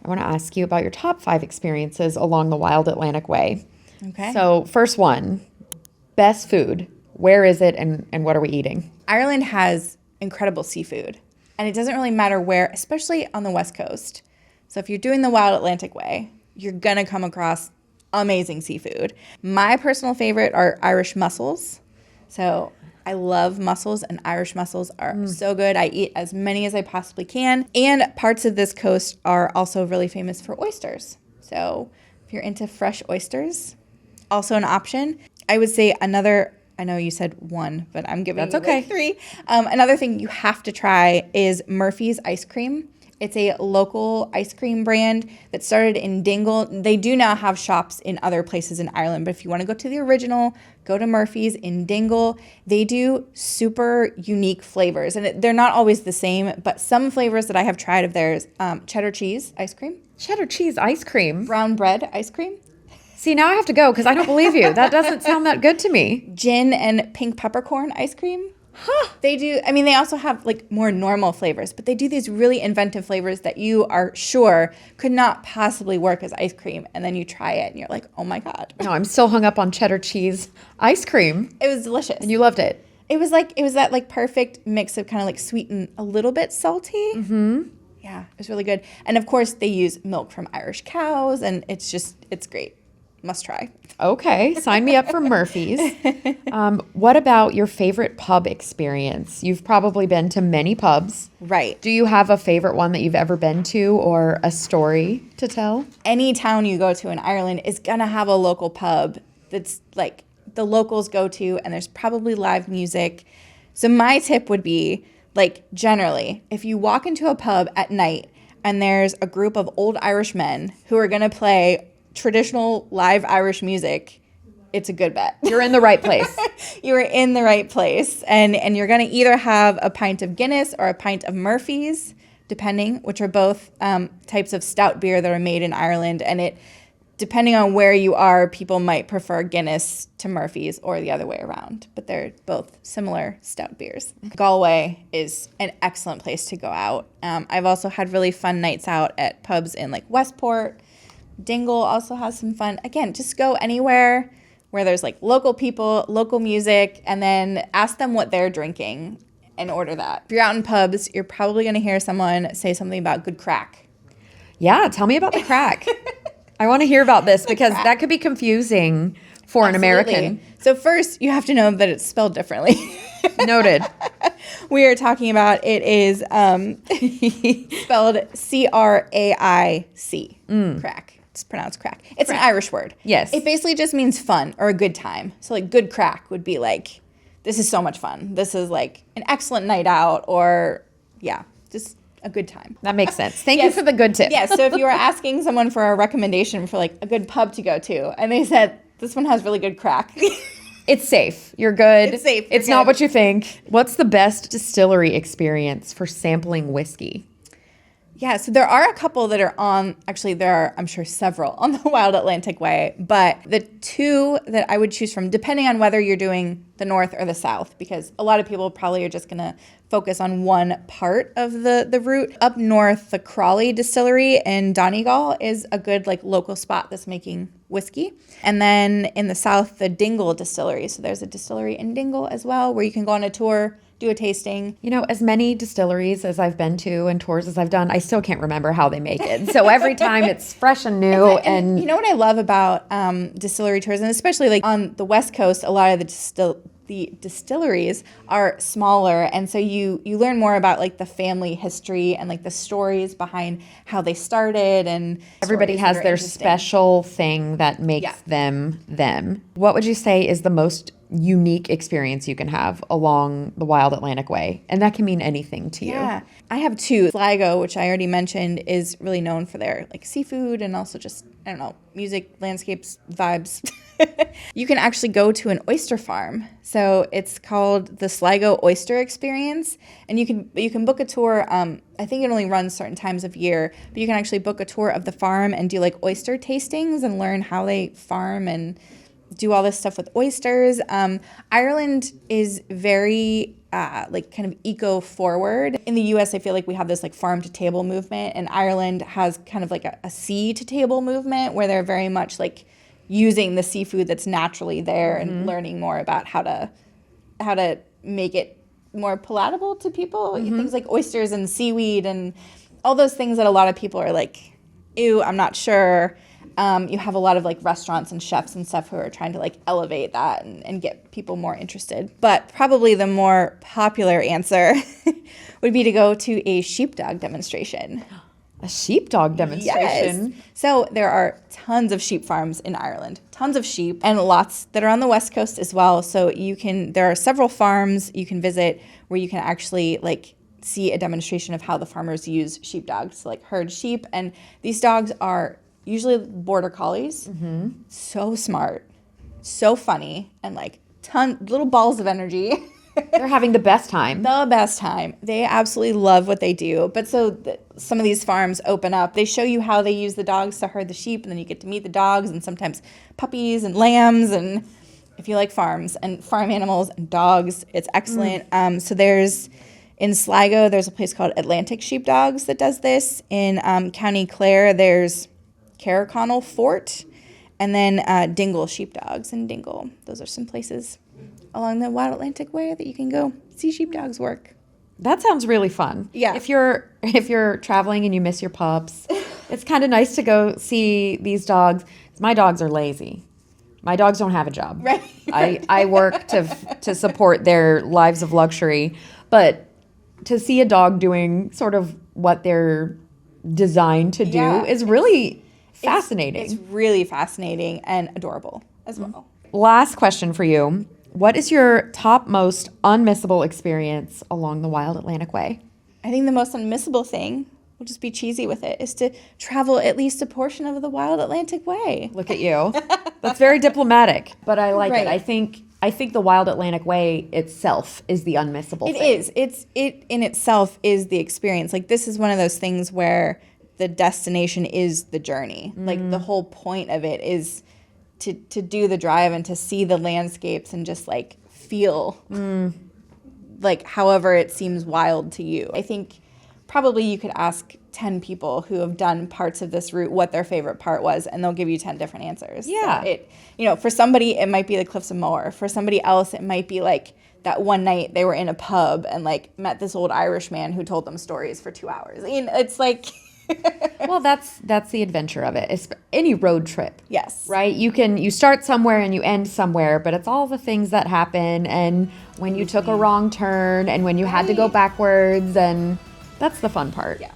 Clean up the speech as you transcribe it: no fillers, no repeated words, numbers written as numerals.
I want to ask you about your top 5 experiences along the Wild Atlantic Way. Okay. So first one, best food. Where is it and what are we eating? Ireland has incredible seafood, and it doesn't really matter where, especially on the West Coast. So if you're doing the Wild Atlantic Way, you're going to come across amazing seafood. My personal favorite are Irish mussels. So I love mussels, and Irish mussels are so good. I eat as many as I possibly can. And parts of this coast are also really famous for oysters. So if you're into fresh oysters, also an option. I would say another, I know you said one, but I'm giving That's you okay. like 3. Another thing you have to try is Murphy's ice cream. It's a local ice cream brand that started in Dingle. They do now have shops in other places in Ireland, but if you want to go to the original, go to Murphy's in Dingle. They do super unique flavors, and they're not always the same, but some flavors that I have tried of theirs, cheddar cheese ice cream, Cheddar cheese ice cream. brown bread ice cream, See, now I have to go because I don't believe you. That doesn't sound that good to me. gin and pink peppercorn ice cream. They do, I mean, they also have like more normal flavors, but they do these really inventive flavors that you are sure could not possibly work as ice cream. And then you try it and you're like, oh my God. No, I'm still hung up on cheddar cheese ice cream. It was delicious. And you loved it. It was that like perfect mix of kind of like sweet and a little bit salty. Mm-hmm. Yeah, it was really good. And of course they use milk from Irish cows, and it's great. Must try. Okay, sign me up for Murphy's. What about your favorite pub experience? You've probably been to many pubs. Right. Do you have a favorite one that you've ever been to or a story to tell? Any town you go to in Ireland is gonna have a local pub that's like the locals go to, and there's probably live music. So my tip would be, like, generally, if you walk into a pub at night and there's a group of old Irish men who are gonna play traditional live Irish music, it's a good bet. You're in the right place. You are in the right place, and you're going to either have a pint of Guinness or a pint of Murphy's, depending, which are both types of stout beer that are made in Ireland. And it, depending on where you are, people might prefer Guinness to Murphy's or the other way around, but they're both similar stout beers. Galway is an excellent place to go out. I've also had really fun nights out at pubs in like Westport. Dingle also has some fun. Again, just go anywhere where there's like local people, local music, and then ask them what they're drinking and order that. If you're out in pubs, you're probably going to hear someone say something about good craic. Yeah, tell me about the craic. I want to hear about this because that could be confusing for an American. So first, you have to know that it's spelled differently. Noted. We are talking about, it is spelled C-R-A-I-C, craic. It's pronounced crack. It's an Irish word. Yes. It basically just means fun or a good time. So like good crack would be like, this is so much fun. This is like an excellent night out, or yeah, just a good time. That makes sense. Thank you for the good tip. Yeah, so if you were asking someone for a recommendation for like a good pub to go to, and they said, this one has really good crack. It's safe. You're good. It's safe. It's not what you think. What's the best distillery experience for sampling whiskey? Yeah, so there are a couple that are on, actually there are, I'm sure, several on the Wild Atlantic Way, but the 2 that I would choose from, depending on whether you're doing the north or the south, because a lot of people probably are just going to focus on one part of the route. Up north, the Crawley Distillery in Donegal is a good like local spot that's making whiskey. And then in the south, the Dingle Distillery. So there's a distillery in Dingle as well where you can go on a tour, do a tasting. You know, as many distilleries as I've been to and tours as I've done, I still can't remember how they make it. So every time it's fresh and new. And you know what I love about distillery tours, and especially like on the West Coast, a lot of the distilleries are smaller, and so you learn more about like the family history and like the stories behind how they started, and everybody has their special thing that makes them them. What would you say is the most unique experience you can have along the Wild Atlantic Way? And that can mean anything to you. Yeah, I have 2. Sligo, which I already mentioned, is really known for their like seafood and also just, I don't know, music, landscapes, vibes. You can actually go to an oyster farm. So it's called the Sligo Oyster Experience, and you can book a tour. I think it only runs certain times of year, but you can actually book a tour of the farm and do like oyster tastings and learn how they farm and do all this stuff with oysters. Ireland is very like kind of eco-forward. In the US, I feel like we have this like farm to table movement, and Ireland has kind of like a sea to table movement where they're very much like using the seafood that's naturally there and learning more about how to make it more palatable to people. Things like oysters and seaweed and all those things that a lot of people are like, ew, I'm not sure. You have a lot of like restaurants and chefs and stuff who are trying to like elevate that and get people more interested. But probably the more popular answer would be to go to a sheepdog demonstration. A sheepdog demonstration? Yes. So there are tons of sheep farms in Ireland, tons of sheep, and lots that are on the West Coast as well. So there are several farms you can visit where you can actually like see a demonstration of how the farmers use sheepdogs to like herd sheep. And these dogs are usually border collies. So smart, so funny, and like little balls of energy. They're having the best time. The best time. They absolutely love what they do. But some of these farms open up. They show you how they use the dogs to herd the sheep, and then you get to meet the dogs and sometimes puppies and lambs. And if you like farms and farm animals and dogs, it's excellent. So in Sligo, there's a place called Atlantic Sheepdogs that does this. In County Clare, there's Carriconnell Fort, and then Dingle Sheepdogs in Dingle. Those are some places along the Wild Atlantic Way that you can go see sheepdogs work. That sounds really fun. Yeah. If you're traveling and you miss your pups, it's kind of nice to go see these dogs. My dogs are lazy. My dogs don't have a job. Right. I work to support their lives of luxury, but to see a dog doing sort of what they're designed to do is really fascinating. It's really fascinating and adorable as well. Last question for you. What is your top most unmissable experience along the Wild Atlantic Way? I think the most unmissable thing, we'll just be cheesy with it, is to travel at least a portion of the Wild Atlantic Way. Look at you. That's very diplomatic, but I like Right. it. I think the Wild Atlantic Way itself is the unmissable thing. It is. It in itself is the experience. Like, this is one of those things where the destination is the journey. Like, the whole point of it is to do the drive and to see the landscapes and just like feel like however it seems wild to you. I think probably you could ask 10 people who have done parts of this route what their favorite part was, and they'll give you 10 different answers. Yeah. So for somebody, it might be the Cliffs of Moher. For somebody else, it might be like that one night they were in a pub and like met this old Irish man who told them stories for 2 hours. It's like... Well, that's the adventure of it. It's any road trip. Yes. Right? You start somewhere and you end somewhere, but it's all the things that happen, and when you took a wrong turn and when you had to go backwards, and that's the fun part. Yeah.